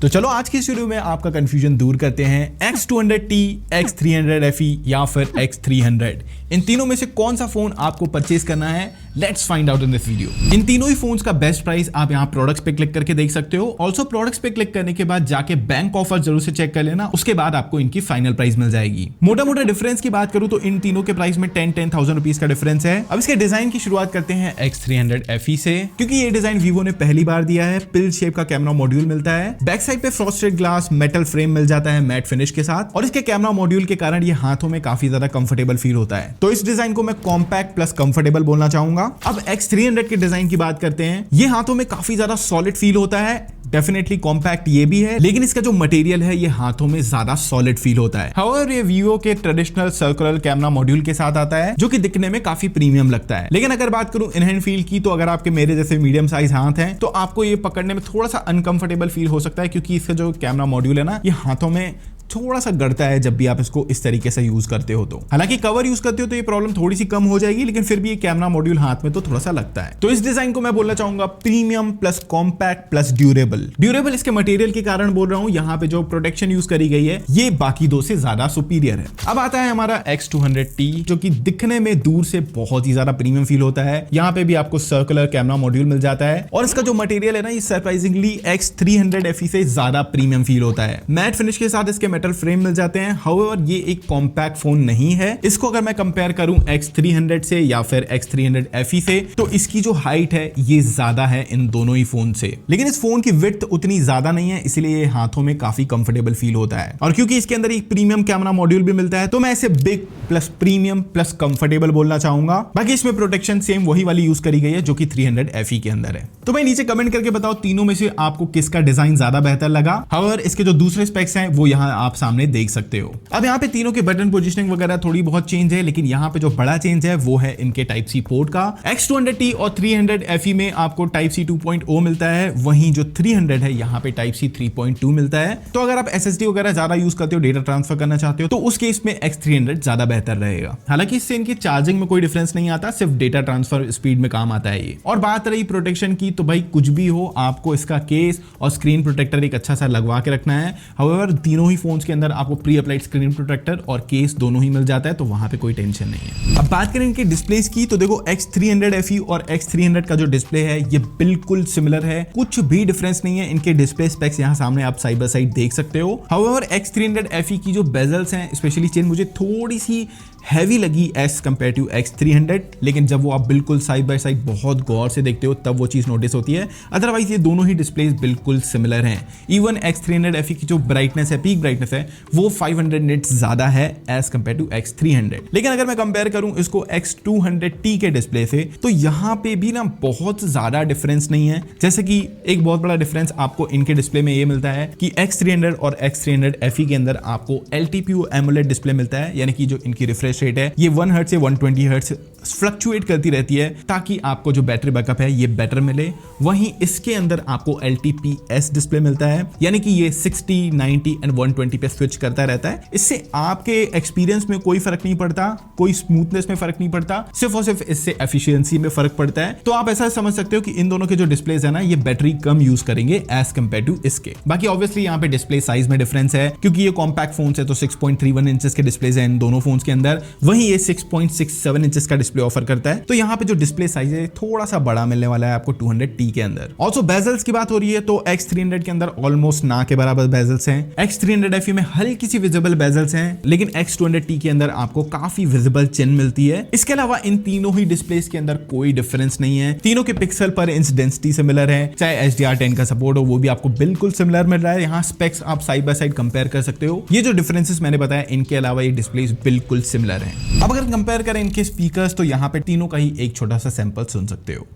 तो चलो आज की वीडियो में आपका कंफ्यूजन दूर करते हैं। X200T, X300FE या फिर X300, इन तीनों में से कौन सा फोन आपको परचेज करना है? Let's find out in this video. इन तीनों ही फोन्स का बेस्ट प्राइस आप यहाँ प्रोडक्ट्स पे क्लिक करके देख सकते हो। ऑल्सो प्रोडक्ट्स पे क्लिक करने के बाद जाके बैंक ऑफर जरूर से चेक कर लेना, उसके बाद आपको इनकी फाइनल प्राइस मिल जाएगी। मोटा मोटा डिफरेंस की बात करूं तो इन तीनों के प्राइस में 10,000 रुपीज का डिफरेंस है। अब इसके डिजाइन की शुरुआत करते हैं X300FE से, क्योंकि ये डिजाइन वीवो ने पहली बार दिया है। पिल शेप का कैमरा मॉड्यूल मिलता है, बैक साइड पे फ्रॉस्टेड ग्लास मेटल फ्रेम मिल जाता है मैट फिनिश के साथ, और इसके कैमरा मॉड्यूल के कारण ये हाथों में काफी ज्यादा कंफर्टेबल फील होता है। तो इस डिजाइन को मैं कॉम्पैक्ट प्लस कंफर्टेबल बोलना चाहूंगा। अब X300 के डिजाइन की बात करते हैं। ये हाथों में काफी ज्यादा सॉलिड फील होता है, डेफिनेटली कॉम्पैक्ट ये भी है, लेकिन इसका जो मटेरियल है ये हाथों में ज्यादा सॉलिड फील होता है। हाउएवर ये वीवो के ट्रेडिशनल सर्कुलर कैमरा मॉड्यूल के साथ आता है, जो कि दिखने में काफी प्रीमियम लगता है। लेकिन अगर बात करूं इन हैंड फील की, तो अगर आपके मेरे जैसे मीडियम साइज हाथ हैं तो आपको ये पकड़ने में थोड़ा सा अनकंफर्टेबल फील हो सकता है, क्योंकि इसका जो कैमरा मॉड्यूल है ना, ये हाथों में थोड़ा सा गड़ता है जब भी आप इसको इस तरीके से यूज करते हो। तो हालांकि कवर यूज करते हो तो ये प्रॉब्लम थोड़ी सी कम हो जाएगी, लेकिन फिर भी ये कैमरा मॉड्यूल हाथ में तो थोड़ा सा लगता है। तो इस डिजाइन को मैं बोलना चाहूंगा premium plus compact plus durable. Durable इसके मटेरियल के कारण बोल रहा हूं, यहाँ पे जो प्रोटेक्शन यूज करी गई है ये बाकी दो से ज्यादा सुपीरियर है। अब आता है हमारा X200T, जो कि दिखने में दूर से बहुत ही ज्यादा प्रीमियम फील होता है। यहाँ पे भी आपको सर्कुलर कैमरा मॉड्यूल मिल जाता है, और इसका जो मटेरियल है ना, ये सरप्राइजिंगली X300FE से ज्यादा प्रीमियम फील होता है। मैट फिनिश के साथ इसके मेटल फ्रेम मिल जाते हैं। हाउएवर ये एक कॉम्पैक्ट फोन नहीं है। इसको अगर मैं कंपेयर करूं X300 से या फिर X300FE से, तो इसकी जो हाइट है ये ज्यादा है इन दोनों ही फोन से, लेकिन इस फोन की विड्थ उतनी ज्यादा नहीं है, इसलिए ये हाथों में काफी कंफर्टेबल फील होता है। और क्योंकि इसके अंदर एक प्रीमियम कैमरा मॉड्यूल भी मिलता है, तो मैं इसे big plus premium plus comfortable बोलना चाहूंगा। बाकी इसमें प्रोटेक्शन सेम वही वाली यूज करी गई है जो कि 300FE के अंदर है। तो भाई नीचे कमेंट करके बताओ तीनों में से आपको किसका डिजाइन ज्यादा बेहतर लगा। हाउएवर इसके जो दूसरे स्पेक्स हैं वो यहाँ आप सामने देख सकते हो। अब यहाँ पे तीनों के बटन पोजीशनिंग वगैरह थोड़ी बहुत चेंज है, लेकिन यहाँ पे जो बड़ा चेंज है वो है इनके टाइप सी पोर्ट का। X200T और 300FE में आपको टाइप सी 2.0 मिलता है, वहीं जो 300 है यहाँ पे टाइप सी 3.2 मिलता है। तो अगर आप SSD वगैरह ज्यादा यूज करते हो, डेटा ट्रांसफर करना चाहते हो, तो उस केस में X300 ज्यादा बेहतर रहेगा। हालांकि इससे इनकी चार्जिंग में कोई डिफरेंस नहीं आता, सिर्फ डेटा ट्रांसफर स्पीड में काम आता है ये। और बात रही प्रोटेक्शन की, तो भाई कुछ भी हो, आपको इसका केस और स्क्रीन प्रोटेक्टर एक अच्छा सा लगवा के रखना है। हाउएवर तीनों ही फोन्स के अंदर आपको प्री अप्लाइड स्क्रीन प्रोटेक्टर और केस दोनों ही मिल जाता है, तो वहां पे कोई टेंशन नहीं है। अब बात करें इनके डिस्प्लेस की, तो देखो X300FE और X300 का जो डिस्प्ले है ये बिल्कुल सिमिलर है, कुछ भी डिफरेंस नहीं है। इनके डिस्प्ले स्पेक्स यहाँ सामने आप साइड बाय साइड देख सकते हो। हाउएवर X300FE की जो बेजल्स हैं, स्पेशली चेन, मुझे थोड़ी सी हैवी लगी एज कंपेयर टू X300, लेकिन जब वो आप बिल्कुल साइड बाय साइड बहुत गौर से देखते हो तब वो चीज नोटिस होती है। अदरवाइज ये दोनों ही डिस्प्लेस बिल्कुल सिमिलर हैं। इवन X300FE की जो ब्राइटनेस है, पीक ब्राइटनेस है, वो 500 निट्स ज्यादा है एज कंपेयर टू X300। लेकिन अगर मैं कंपेयर करूं इसको X200T के डिस्प्ले से, तो यहाँ पे भी ना बहुत ज्यादा डिफरेंस नहीं है। जैसे कि एक बहुत बड़ा डिफरेंस आपको इनके डिस्प्ले में ये मिलता है कि X300 और X300FE के अंदर आपको LTPO AMOLED डिस्प्ले मिलता है, यानी कि जो इनकी रिफ्रेश रेट है ये 1 हर्ट्ज से 120 हर्ट्ज फ्लक्चुएट करती रहती है, ताकि आपको जो बैटरी बैकअप है ये बेटर मिले। वहीं इसके अंदर आपको LTPS डिस्प्ले मिलता है, यानी कि ये 60, 90 एंड 120 पे स्विच करता रहता है। इससे आपके एक्सपीरियंस में कोई फर्क नहीं पड़ता, कोई स्मूथनेस में फर्क नहीं पड़ता, सिर्फ और सिर्फ इससे एफिशिएंसी में फर्क पड़ता है। तो आप ऐसा समझ सकते हो कि इन दोनों के जो डिस्प्लेज है ना, ये बैटरी कम यूज करेंगे एज कंपेयर टू इसके। बाकी ऑब्वियसली यहाँ पे डिस्प्ले साइज में डिफरेंस है, क्योंकि ये कॉम्पैक्ट फोन है तो 6.31 इंचेस के डिस्प्लेज हैं इन दोनों फोन्स के अंदर, वहीं ये 6.67 इंचेस का डिस्प्ले ऑफर करता है। तो यहाँ पे जो डिस्प्ले साइज है थोड़ा सा बड़ा मिलने वाला है आपको 200T के अंदर। ऑल्सो बेजल्स की बात हो रही है तो X300 के अंदर ऑलमोस्ट ना के बराबर बेजल्स हैं, X300FE में हल्की सी विजिबल बेजल्स हैं, लेकिन X200T के अंदर आपको काफी विजिबल चिन मिलती है। इसके अलावा इन तीनों ही डिस्प्लेस के अंदर कोई डिफरेंस नहीं है। तीनों के पिक्सल पर इंच डेंसिटी सिमिलर है, चाहे HDR10 का सपोर्ट हो वो भी आपको बिल्कुल सिमिलर मिल रहा है। यहाँ स्पेक्स आप साइड बाय साइड कंपेयर कर सकते हो। ये जो डिफरेंसेस मैंने बताया, इनके अलावा ये डिस्प्लेस बिल्कुल सिमिलर है। अब अगर कंपेयर करें इनके स्पीकर्स, तो यहाँ पे तीनों का ही एक छोटा सा सैंपल सुन सकते हो।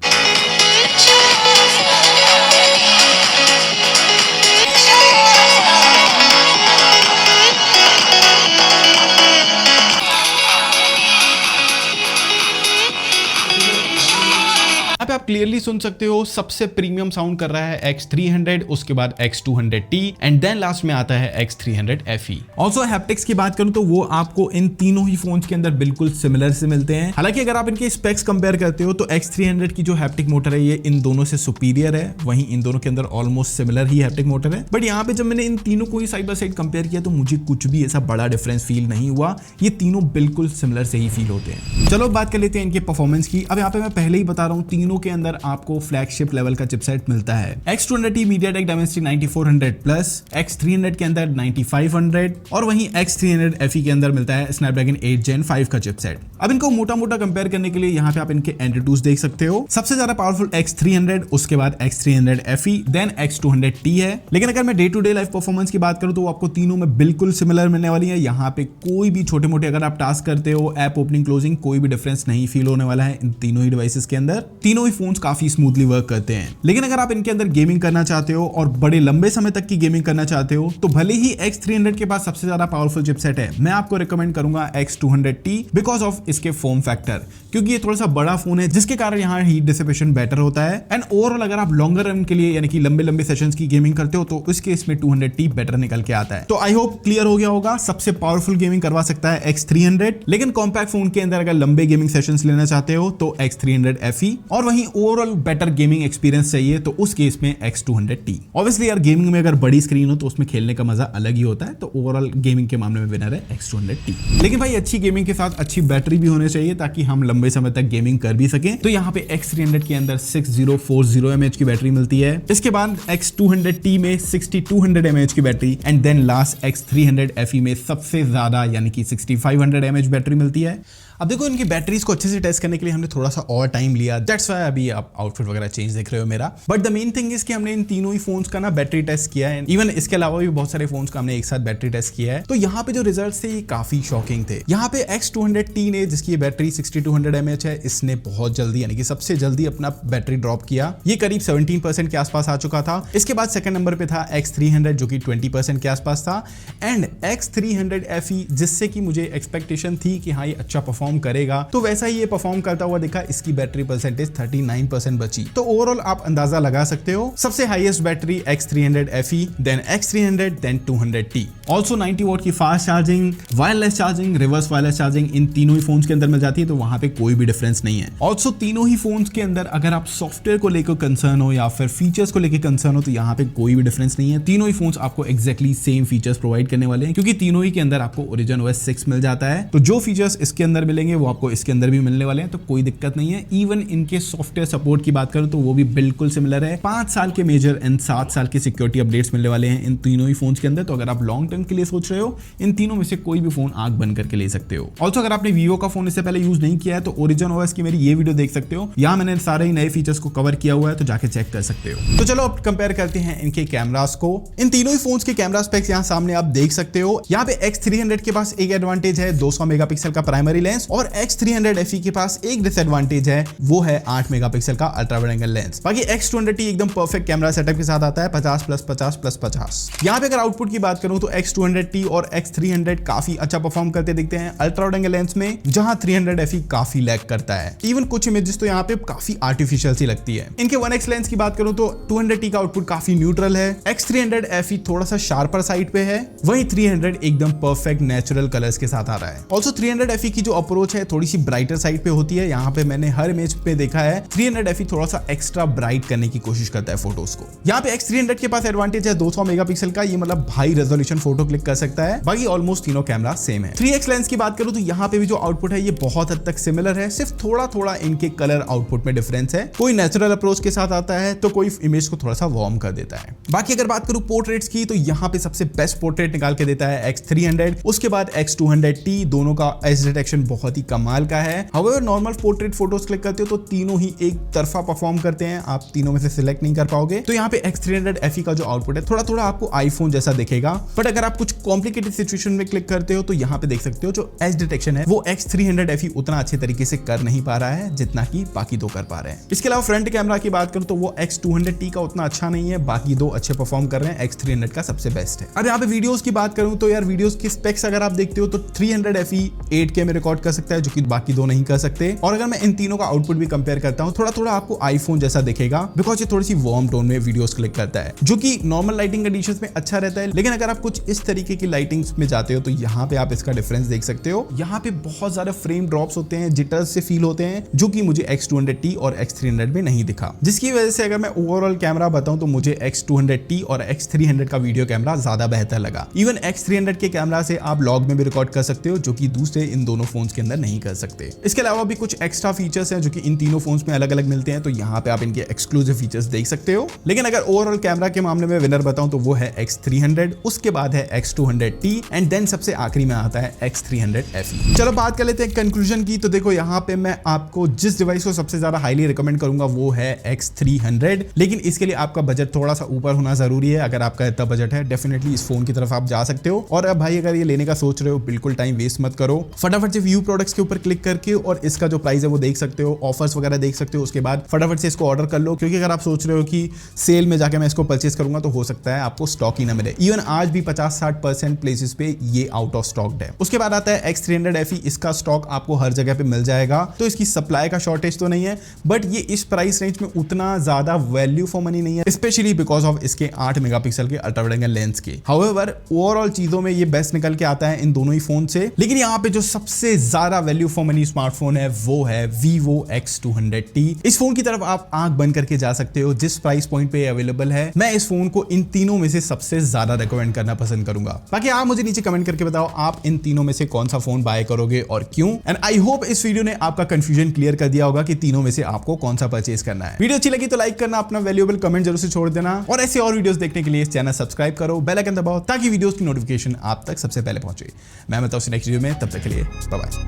आप क्लियरली सुन सकते हो सबसे प्रीमियम साउंड कर रहा है X300, उसके बाद X200T एंड देन लास्ट में आता है X300 FE। ऑल्सो हैप्टिक्स की बात करूं तो वो आपको इन तीनों ही फोन्स के अंदर बिल्कुल सिमिलर से मिलते हैं। हालांकि अगर आप इनके स्पेक्स कंपेयर करते हो तो X300 की जो हैप्टिक मोटर है ये इन दोनों से सुपीरियर है, वहीं इन दोनों के अंदर ऑलमोस्ट सिमिलर ही हैप्टिक मोटर है। बट यहाँ पे जब मैंने इन तीनों को ही साइड बाय साइड कंपेयर किया तो मुझे कुछ भी ऐसा बड़ा डिफरेंस फील नहीं हुआ, ये तीनों बिल्कुल सिमिलर से ही फील होते हैं। चलो बात कर लेते हैं इनके परफॉर्मेंस की। अब यहाँ पे मैं पहले ही बता रहा हूँ तीनों के अंदर आपको फ्लैगशिप लेवल का चिपसेट मिलता है। X200T MediaTek Dimensity 9400 plus, X300 के अंदर 9500 और वहीं X300 FE के अंदर मिलता है Snapdragon 8 Gen 5 का चिपसेट। अब इनको मोटा मोटा कंपेयर करने के लिए यहाँ पे आप इनके एंट्रीटूज देख सकते हो। सबसे ज्यादा पावरफुल X300, उसके बाद X300 FE, देन X200T है। लेकिन अगर मैं day to day life performance की बात करूं तो आपको तीनों में बिल्कुल सिमिलर मिलने वाली है। यहाँ पे कोई भी छोटे मोटे अगर आप टास्क करते हो, ऐप ओपनिंग क्लोजिंग, कोई भी डिफरेंस नहीं फील होने वाला है इन तीनों ही डिवाइसेस के अंदर। तीनों ही फोन्स काफी स्मूथली वर्क करते हैं। लेकिन अगर आप इनके अंदर गेमिंग करना चाहते हो और बड़े लंबे समय तक की गेमिंग करना चाहते हो तो भले ही X300 के पास सबसे ज्यादा पावरफुल चिपसेट है, मैं आपको रिकमेंड करूंगा X200T बिकॉज ऑफ इसके फॉर्म फैक्टर, क्योंकि ये थोड़ा सा बड़ा फोन है जिसके कारण यहाँ हीट डिसिपेशन बेटर होता है। एंड ओवरऑल अगर आप लॉन्गर रन के लिए यानी कि लंबे लंबे सेशंस की गेमिंग करते हो तो उस केस में 200T बेटर निकल के आता है। तो आई होप क्लियर हो गया होगा, सबसे पावरफुल गेमिंग करवा सकता है X300, लेकिन कॉम्पैक्ट फोन के अंदर अगर लंबे गेमिंग सेशंस लेना चाहते हो तो X300 FE, और वहीं ओवरऑल बेटर गेमिंग एक्सपीरियंस चाहिए तो उस केस में X200T। ऑब्वियसली यार गेमिंग में अगर बड़ी स्क्रीन हो तो उसमें खेलने का मजा अलग ही होता है, तो ओवरऑल गेमिंग के मामले में विनर है X200T। लेकिन भाई अच्छी गेमिंग के साथ अच्छी बैटरी भी होनी चाहिए ताकि हम लंबे समय तक गेमिंग कर भी सकें। तो यहाँ पे X300 के अंदर 6040 mAh की बैटरी मिलती है। इसके बाद X200T में 6200 mAh की battery and then last X300 FE में सबसे ज्यादा यानी कि 6500 mAh बैटरी मिलती है। अब देखो इनकी बैटरीज को अच्छे से टेस्ट करने के लिए हमने थोड़ा सा और टाइम लिया, दैट्स व्हाई अभी आप आउटफिट वगैरह चेंज देख रहे हो मेरा। But the main thing is कि हमने इन तीनों ही फोन्स का ना बैटरी टेस्ट किया है। इवन इसके अलावा भी बहुत सारे फोन्स का हमने एक साथ बैटरी टेस्ट किया है। तो यहाँ पे जो रिजल्ट्स थे ये काफी शॉकिंग थे। यहाँ पे X200T ने, जिसकी बैटरी 6200 mAh है, इसने बहुत जल्दी यानी कि सबसे जल्दी अपना बैटरी ड्रॉप किया। ये करीब 17% के आसपास आ चुका था। इसके बाद सेकंड नंबर पे था X300 जो कि 20% के आसपास था, एंड X300 FE जिससे कि मुझे एक्सपेक्टेशन थी कि हाँ ये अच्छा परफॉर्म करेगा, तो वैसा ही ये परफॉर्म करता हुआ दिखा। इसकी बैटरी परसेंटेज 39% बची। तो ओवरऑल आप अंदाजा लगा सकते हो सबसे highest battery X300 FE, then X300, then 200T। Also 90 watt की fast charging, wireless charging, reverse wireless charging इन तीनों ही फोन्स के अंदर मिल जाती है, तो वहां पे कोई भी डिफरेंस नहीं है। ऑल्सो तीनों ही फोन्स के अंदर अगर आप सॉफ्टवेयर को लेकर कंसर्न हो या फिर फीचर्स को लेकर कंसर्न हो तो यहाँ पे कोई भी डिफरेंस नहीं है। तीनों ही फोन्स आपको एक्जैक्टली सेम फीचर्स प्रोवाइड करने वाले हैं, क्योंकि तीनों ही के अंदर आपको Origin OS 6 मिल जाता है। तो जो फीचर्स इसके अंदर मिलेंगे वो आपको इसके अंदर भी मिलने वाले हैं, तो कोई दिक्कत नहीं है। इवन इनके सॉफ्टवेयर सपोर्ट की बात करूं तो वो भी बिल्कुल सिमिलर है। 5 साल के मेजर एंड 7 साल के सिक्योरिटी अपडेट्स मिलने वाले हैं इन तीनों ही फोन्स के अंदर। तो अगर आप लॉन्ग टर्म के लिए सोच रहे हो इन तीनों में से कोई भी फोन आंख बंद करके ले सकते हो। ऑल्सो अगर आपने वीवो का फोन इससे पहले यूज नहीं किया है तो Origin OS की मेरी ये वीडियो देख सकते हो, यहाँ मैंने सारे ही नए फीचर्स को कवर किया हुआ है, तो जाके चेक कर सकते हो। तो चलो अब कंपेयर करते हैं इनके कैमरास को। इन तीनों ही फोन्स के कैमरा स्पेक्स यहाँ सामने आप देख सकते हो। यहाँ पे X300 के पास एक एडवांटेज है 200 मेगापिक्सल का प्राइमरी लेंस, और X300 FE के पास एक डिसएडवांटेज है, वो है 8 मेगापिक्सल का अल्ट्रा वाइड एंगल लेंस। बाकी X200T एकदम परफेक्ट कैमरा सेटअप के साथ आता है 50+50+50। यहाँ पे अगर आउटपुट की बात करूं तो X200T और X300 काफी अच्छा परफॉर्म करते दिखते हैं अल्ट्रा वाइड एंगल लेंस में, जहां 300 FE काफी लैग करता है। इवन कुछ इमेजेस तो यहाँ पे काफी आर्टिफिशियल सी लगती है। इनके 1x लेंस की बात करूं तो 200T का आउटपुट काफी न्यूट्रल है, X300 FE थोड़ा सा शार्पर साइड पे है, वहीं 300 एकदम परफेक्ट नेचुरल कलर्स के साथ आ रहा है। ऑल्सो 300 FE की जो अप्रोच है थोड़ी सी ब्राइटर साइड पे होती है। यहाँ पे मैंने हर इमेज पे देखा है 300 FE थोड़ा सा एक्स्ट्रा ब्राइट करने की कोशिश करता है फोटोज को। यहाँ पे X300 के पास एडवांटेज है 200 मेगापिक्सल का, ये मतलब हाई रेजोल्यूशन फोटो क्लिक कर सकता है। बाकी ऑलमोस्ट तीनों कैमरा सेम है। 3x लेंस की बात करूं तो यहाँ पे भी जो आउटपुट है ये बहुत हद तक सिमिलर है, सिर्फ थोड़ा थोड़ा इनके कलर आउटपुट में डिफरेंस है। कोई नेचुरल अप्रोच के साथ आता है तो कोई इमेज को थोड़ा सा वार्म कर देता है। बाकी अगर बात करूं पोर्ट्रेट्स की तो यहाँ पे सबसे बेस्ट पोर्ट्रेट निकाल के देता है X300, उसके बाद X200T। दोनों का एज डिटेक्शन बहुत ही कमाल का है। However normal portrait photos click करते हो तो तीनों ही एक तरफा परफॉर्म करते हैं, आप तीनों में से सिलेक्ट नहीं कर पाओगे। तो यहाँ पे X300 FE का जो आउटपुट है थोड़ा थोड़ा आपको आईफोन जैसा दिखेगा, बट अगर आप कुछ कॉम्प्लिकेटेड सिचुएशन में क्लिक करते हो तो यहाँ पे देख सकते हो जो एज डिटेक्शन है वो X300 FE उतना अच्छे तरीके से कर नहीं पा रहा है जितना कि बाकी दो कर पा रहे हैं। इसके अलावा फ्रंट कैमरा की बात करूं तो वो X200T का उतना अच्छा नहीं है, बाकी दो अच्छे परफॉर्म कर रहे हैं, X300 का सबसे बेस्ट है। अब यहाँ पे वीडियोस की बात करूं तो यार वीडियोस की स्पेक्स अगर आप देखते हो तो 300 FE 8K में रिकॉर्ड कर सकता है, जो कि बाकी दो नहीं कर सकते। और अगर मैं इन तीनों का आउटपुट भी कंपेयर करता हूं, थोड़ा थोड़ा आपको आईफोन जैसा दिखेगा, बिकॉज ये थोड़ी सी वार्म टोन में वीडियोस क्लिक करता है, जो कि नॉर्मल लाइटिंग कंडीशंस में अच्छा रहता है। लेकिन अगर आप कुछ इस तरीके की लाइटिंग्स में जाते हो तो यहाँ पे आप इसका डिफरेंस देख सकते हो। यहाँ पे बहुत ज्यादा फ्रेम ड्रॉप्स होते हैं, जिटर्स से फील होते हैं, जो कि मुझे X200T और X300 में नहीं दिखा। जिसकी वजह से अगर मैं ओवरऑल कैमरा बताऊं तो मुझे X200T और X300 का वीडियो कैमरा ज्यादा बेहतर लगा। इवन X300 के कैमरा से आप लॉग में भी रिकॉर्ड कर सकते हो, जो कि दूसरे इन दोनों फोन्स के अंदर नहीं कर सकते। इसके अलावा भी कुछ एक्स्ट्रा फीचर्स हैं जो कि इन तीनों फोन्स में अलग अलग मिलते हैं, तो यहाँ पे आप इनके एक्सक्लूसिव फीचर्स देख सकते हो। लेकिन अगर ओवरऑल कैमरा के मामले में विनर बताऊं तो वो है X300, उसके बाद है X200T एंड देन सबसे आखिरी में आता है X300 FE। चलो बात कर लेते हैं कंक्लूजन की। तो देखो यहाँ पे मैं आपको जिस डिवाइस को सबसे ज्यादा हाईली रिकमेंड करूंगा वो है X300, लेकिन इसके लिए आपका बजट थोड़ा सा ऊपर होना जरूरी है। अगर आपका इतना बजट है, डेफिनेटली इस फोन की तरफ आप जा सकते हो। और अब भाई अगर ये लेने का सोच रहे हो, बिल्कुल टाइम वेस्ट मत करो, फटाफट से व्यू प्रोडक्ट्स के ऊपर क्लिक करके और इसका जो प्राइस है वो देख सकते हो, ऑफर्स वगैरह देख सकते हो। उसके बाद फटाफट से इसको ऑर्डर कर लो, क्योंकि अगर आप सोच रहे हो कि सेल में जाके मैं इसको परचेस करूंगा तो हो सकता है आपको स्टॉक ही ना मिले। इवन आज भी 50-60% प्लेसेस पे ये आउट ऑफ स्टॉक है। उसके बाद आता है X300 FE, इसका स्टॉक आपको हर जगह पे मिल जाएगा, तो इसकी सप्लाई का शॉर्टेज तो नहीं है, बट ये इस प्राइस रेंज में उतना ज्यादा वैल्यू फॉर मनी नहीं है, स्पेशली बिकॉज ऑफ इसके 8 मेगापिक्सल के अल्ट्रा वाइड एंगल लेंस के। हाउएवर ओवरऑल चीजों में ये बेस्ट निकल के आता है इन दोनों ही फोन से। लेकिन यहाँ पे जो सबसे ज्यादा वैल्यू फॉर मनी स्मार्टफोन है वो है Vivo X200T। इस फोन की तरफ आप आंख बंद करके जा सकते हो, जिस प्राइस पॉइंट पे अवेलेबल है। मैं इस फोन को इन तीनों में से सबसे ज्यादा रिकमेंड करना पसंद करूंगा। बाकी आप मुझे नीचे कमेंट करके बताओ आप इन तीनों में से कौन सा फोन बाय करोगे और क्यों। एंड आई होप इस वीडियो ने आपका कंफ्यूजन क्लियर कर दिया होगा कि तीनों में से आपको कौन सा परचेज करना है। वीडियो अच्छी लगी तो लाइक करना, अपना वैल्यूएबल कमेंट जरूर से छोड़ देना, और ऐसे और वीडियोस देखने के लिए इस चैनल सब्सक्राइब करो, बेल आइकन दबाओ ताकि वीडियोस की नोटिफिकेशन आप तक सबसे पहले पहुंचे। मैं मिलता हूं नेक्स्ट वीडियो में, तब तक के लिए बाय बाय।